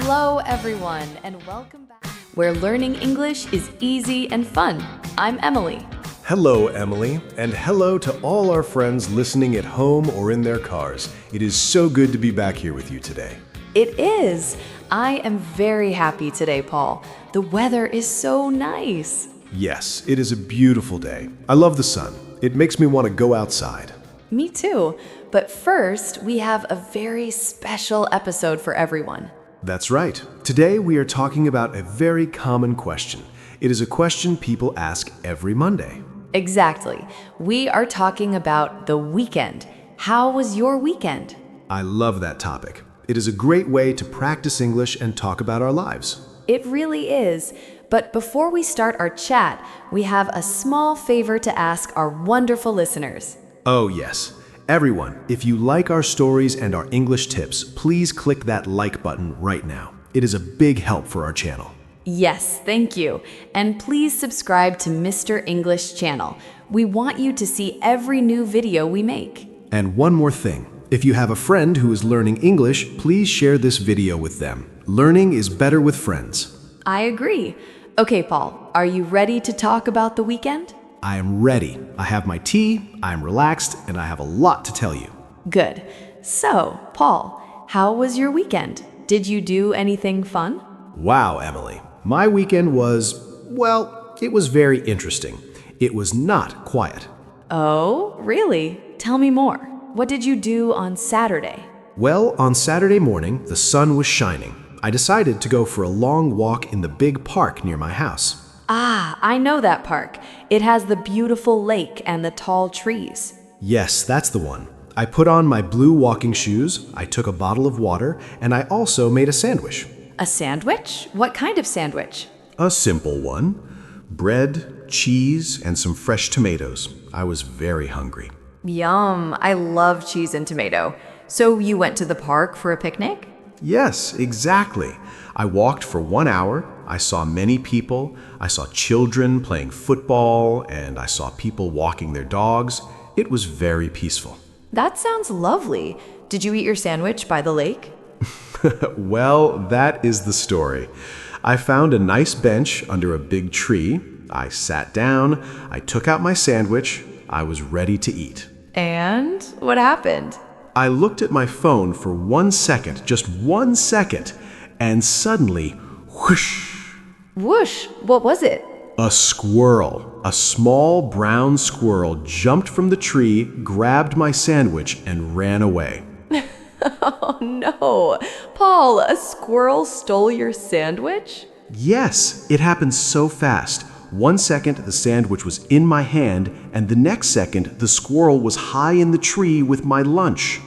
Hello, everyone, and welcome back, where learning English is easy and fun. I'm Emily. Hello, Emily, and hello to all our friends listening at home or in their cars. It is so good to be back here with you today. It is. I am very happy today, Paul. The weather is so nice. Yes, it is a beautiful day. I love the sun. It makes me want to go outside. Me too. But first, we have a very special episode for everyone. That's right. Today we are talking about a very common question. It is a question people ask every Monday. Exactly. We are talking about the weekend. How was your weekend? I love that topic. It is a great way to practice English and talk about our lives. It really is. But before we start our chat, we have a small favor to ask our wonderful listeners. Oh, yes. Everyone, if you like our stories and our English tips, please click that like button right now. It is a big help for our channel. Yes, thank you. And please subscribe to Mr. English channel. We want you to see every new video we make. And one more thing. If you have a friend who is learning English, please share this video with them. Learning is better with friends. I agree. Okay, Paul, are you ready to talk about the weekend? I am ready. I have my tea, I am relaxed, and I have a lot to tell you. Good. So, Paul, how was your weekend? Did you do anything fun? Wow, Emily. My weekend was, well, it was very interesting. It was not quiet. Oh, really? Tell me more. What did you do on Saturday? Well, on Saturday morning, the sun was shining. I decided to go for a long walk in the big park near my house. Ah, I know that park. It has the beautiful lake and the tall trees. Yes, that's the one. I put on my blue walking shoes, I took a bottle of water, and I also made a sandwich. A sandwich? What kind of sandwich? A simple one. Bread, cheese, and some fresh tomatoes. I was very hungry. Yum, I love cheese and tomato. So you went to the park for a picnic? Yes, exactly. I walked for 1 hour. I saw many people. I saw children playing football, and I saw people walking their dogs. It was very peaceful. That sounds lovely. Did you eat your sandwich by the lake? Well, that is the story. I found a nice bench under a big tree. I sat down. I took out my sandwich. I was ready to eat. And what happened? I looked at my phone for 1 second, just 1 second, and suddenly, whoosh! Whoosh, what was it? A squirrel, a small brown squirrel jumped from the tree, grabbed my sandwich, and ran away. Oh no! Paul, a squirrel stole your sandwich? Yes, it happened so fast. 1 second, the sandwich was in my hand, and the next second, the squirrel was high in the tree with my lunch.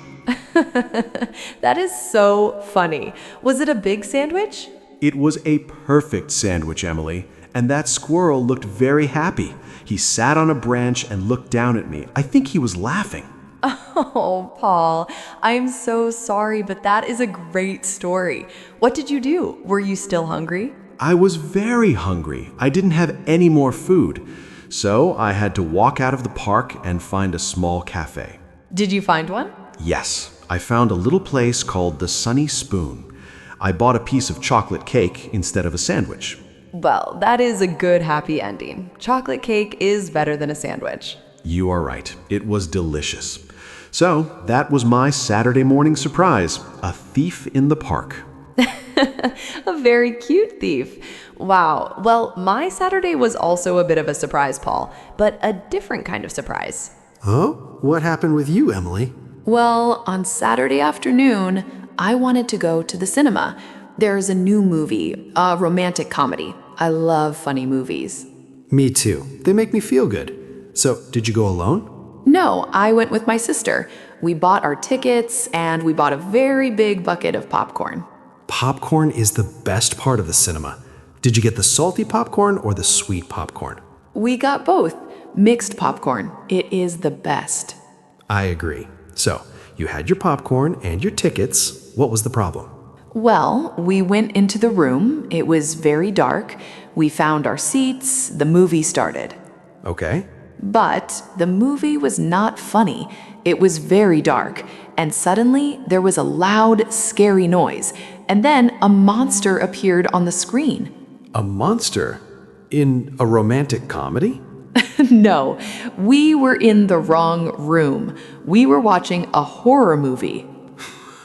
That is so funny. Was it a big sandwich? It was a perfect sandwich, Emily, and that squirrel looked very happy. He sat on a branch and looked down at me. I think he was laughing. Oh, Paul, I'm so sorry, but that is a great story. What did you do? Were you still hungry? I was very hungry. I didn't have any more food. So I had to walk out of the park and find a small cafe. Did you find one? Yes, I found a little place called the Sunny Spoon. I bought a piece of chocolate cake instead of a sandwich. Well, that is a good happy ending. Chocolate cake is better than a sandwich. You are right. It was delicious. So that was my Saturday morning surprise, a thief in the park. A very cute thief. Wow. Well, my Saturday was also a bit of a surprise, Paul, but a different kind of surprise. Oh, what happened with you, Emily? Well, on Saturday afternoon, I wanted to go to the cinema. There's a new movie, a romantic comedy. I love funny movies. Me too. They make me feel good. So, did you go alone? No, I went with my sister. We bought our tickets and we bought a very big bucket of popcorn. Popcorn is the best part of the cinema. Did you get the salty popcorn or the sweet popcorn? We got both. Mixed popcorn. It is the best. I agree. So, you had your popcorn and your tickets. What was the problem? Well, we went into the room. It was very dark. We found our seats. The movie started. Okay. But the movie was not funny. It was very dark, and suddenly there was a loud, scary noise. and then a monster appeared on the screen. A monster? In a romantic comedy? No, we were in the wrong room. We were watching a horror movie.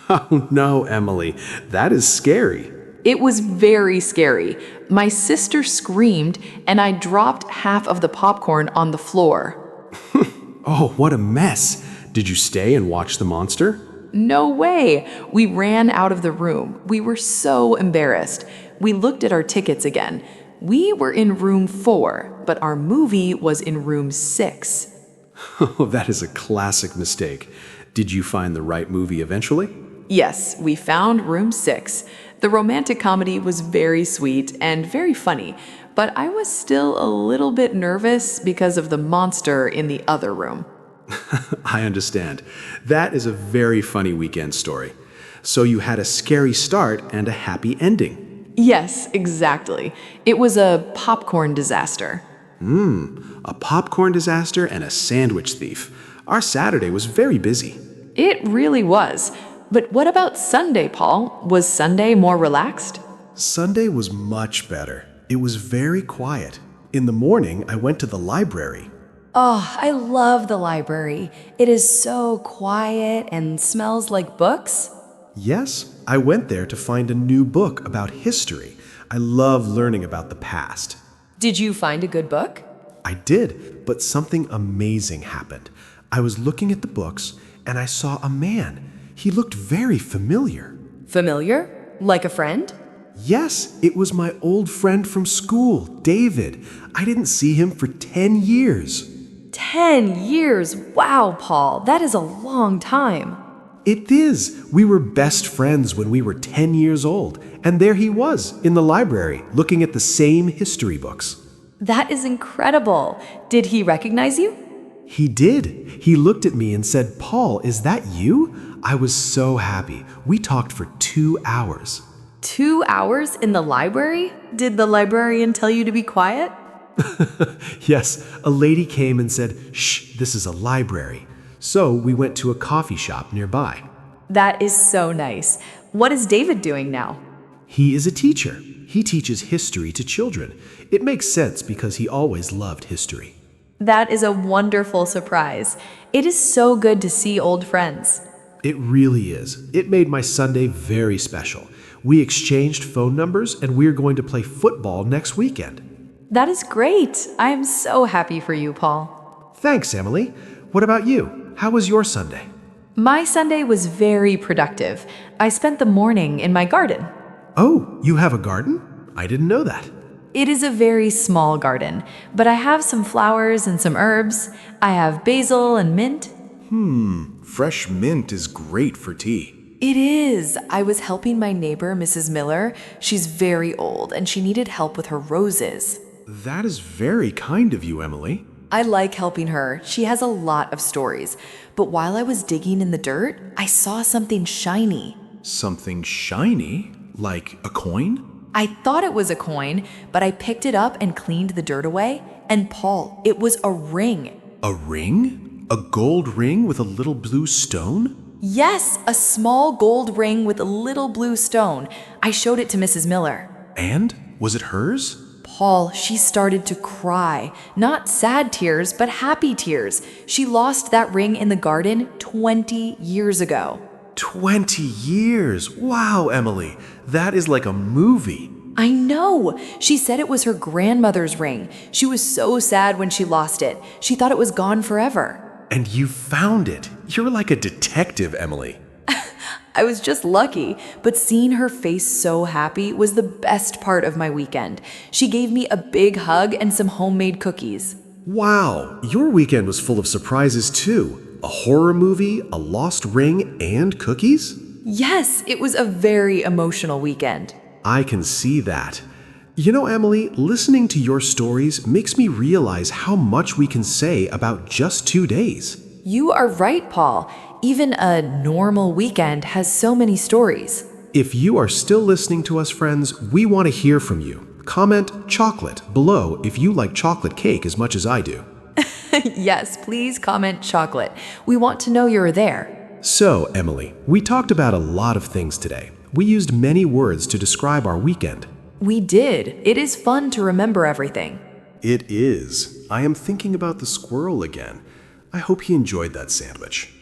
Oh no, Emily, that is scary. It was very scary. My sister screamed, and I dropped half of the popcorn on the floor. Oh, what a mess. Did you stay and watch the monster? No way! We ran out of the room. We were so embarrassed. We looked at our tickets again. We were in room 4, but our movie was in room 6. Oh, that is a classic mistake. Did you find the right movie eventually? Yes, we found room 6. The romantic comedy was very sweet and very funny, but I was still a little bit nervous because of the monster in the other room. I understand. That is a very funny weekend story. So you had a scary start and a happy ending. Yes, exactly. It was a popcorn disaster. A popcorn disaster and a sandwich thief. Our Saturday was very busy. It really was. But what about Sunday, Paul? Was Sunday more relaxed? Sunday was much better. It was very quiet. In the morning, I went to the library. Oh, I love the library. It is so quiet and smells like books. Yes, I went there to find a new book about history. I love learning about the past. Did you find a good book? I did, but something amazing happened. I was looking at the books and I saw a man. He looked very familiar. Familiar? Like a friend? Yes, it was my old friend from school, David. I didn't see him for 10 years. 10 years? Wow, Paul, that is a long time. It is. We were best friends when we were 10 years old, and there he was in the library looking at the same history books. That is incredible. Did he recognize you? He did. He looked at me and said, "Paul, is that you?" I was so happy. We talked for 2 hours. 2 hours in the library? Did the librarian tell you to be quiet? Yes, a lady came and said, "Shh, this is a library." So we went to a coffee shop nearby. That is so nice. What is David doing now? He is a teacher. He teaches history to children. It makes sense because he always loved history. That is a wonderful surprise. It is so good to see old friends. It really is. It made my Sunday very special. We exchanged phone numbers and we're going to play football next weekend. That is great. I am so happy for you, Paul. Thanks, Emily. What about you? How was your Sunday? My Sunday was very productive. I spent the morning in my garden. Oh, you have a garden? I didn't know that. It is a very small garden, but I have some flowers and some herbs. I have basil and mint. Fresh mint is great for tea. It is. I was helping my neighbor, Mrs. Miller. She's very old and she needed help with her roses. That is very kind of you, Emily. I like helping her. She has a lot of stories. But while I was digging in the dirt, I saw something shiny. Something shiny? Like a coin? I thought it was a coin, but I picked it up and cleaned the dirt away. And Paul, it was a ring. A ring? A gold ring with a little blue stone? Yes, a small gold ring with a little blue stone. I showed it to Mrs. Miller. And? Was it hers? Paul, she started to cry. Not sad tears, but happy tears. She lost that ring in the garden 20 years ago. 20 years! Wow, Emily. That is like a movie. I know. She said it was her grandmother's ring. She was so sad when she lost it. She thought it was gone forever. And you found it. You're like a detective, Emily. I was just lucky, but seeing her face so happy was the best part of my weekend. She gave me a big hug and some homemade cookies. Wow, your weekend was full of surprises too. A horror movie, a lost ring, and cookies? Yes, it was a very emotional weekend. I can see that. You know, Emily, listening to your stories makes me realize how much we can say about just 2 days. You are right, Paul. Even a normal weekend has so many stories. If you are still listening to us, friends, we want to hear from you. Comment chocolate below if you like chocolate cake as much as I do. Yes, please comment chocolate. We want to know you're there. So, Emily, we talked about a lot of things today. We used many words to describe our weekend. We did. It is fun to remember everything. It is. I am thinking about the squirrel again. I hope he enjoyed that sandwich.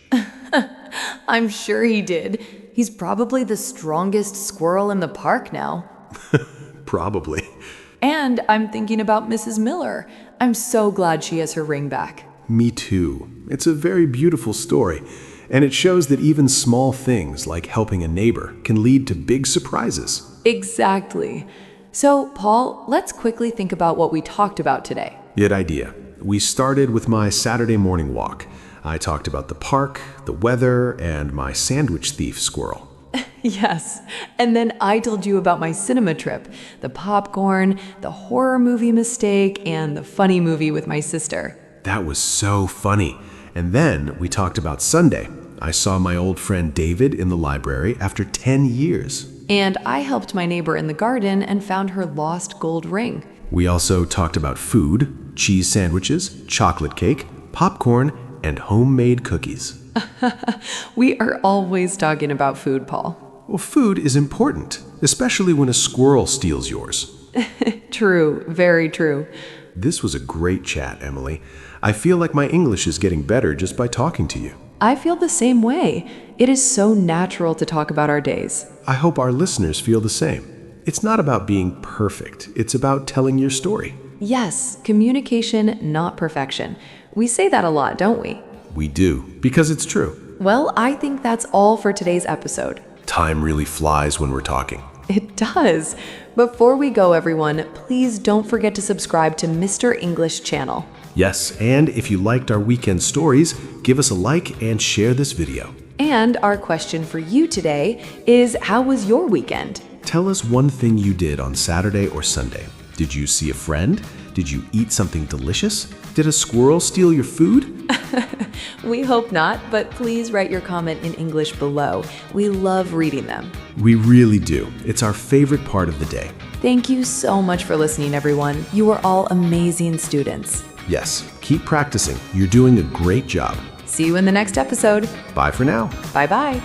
I'm sure he did. He's probably the strongest squirrel in the park now. Probably. And I'm thinking about Mrs. Miller. I'm so glad she has her ring back. Me too. It's a very beautiful story, and it shows that even small things like helping a neighbor can lead to big surprises. Exactly. So, Paul, let's quickly think about what we talked about today. Good idea. We started with my Saturday morning walk. I talked about the park, the weather, and my sandwich thief squirrel. Yes. And then I told you about my cinema trip, the popcorn, the horror movie mistake, and the funny movie with my sister. That was so funny. And then we talked about Sunday. I saw my old friend David in the library after 10 years. And I helped my neighbor in the garden and found her lost gold ring. We also talked about food, cheese sandwiches, chocolate cake, popcorn, and homemade cookies. We are always talking about food, Paul. Well, food is important, especially when a squirrel steals yours. True, very true. This was a great chat, Emily. I feel like my English is getting better just by talking to you. I feel the same way. It is so natural to talk about our days. I hope our listeners feel the same. It's not about being perfect. It's about telling your story. Yes, communication, not perfection. We say that a lot, don't we? We do, because it's true. Well, I think that's all for today's episode. Time really flies when we're talking. It does. Before we go, everyone, please don't forget to subscribe to Mr. English channel. Yes, and if you liked our weekend stories, give us a like and share this video. And our question for you today is, how was your weekend? Tell us one thing you did on Saturday or Sunday. Did you see a friend? Did you eat something delicious? Did a squirrel steal your food? We hope not, but please write your comment in English below. We love reading them. We really do. It's our favorite part of the day. Thank you so much for listening, everyone. You are all amazing students. Yes, keep practicing. You're doing a great job. See you in the next episode. Bye for now. Bye-bye.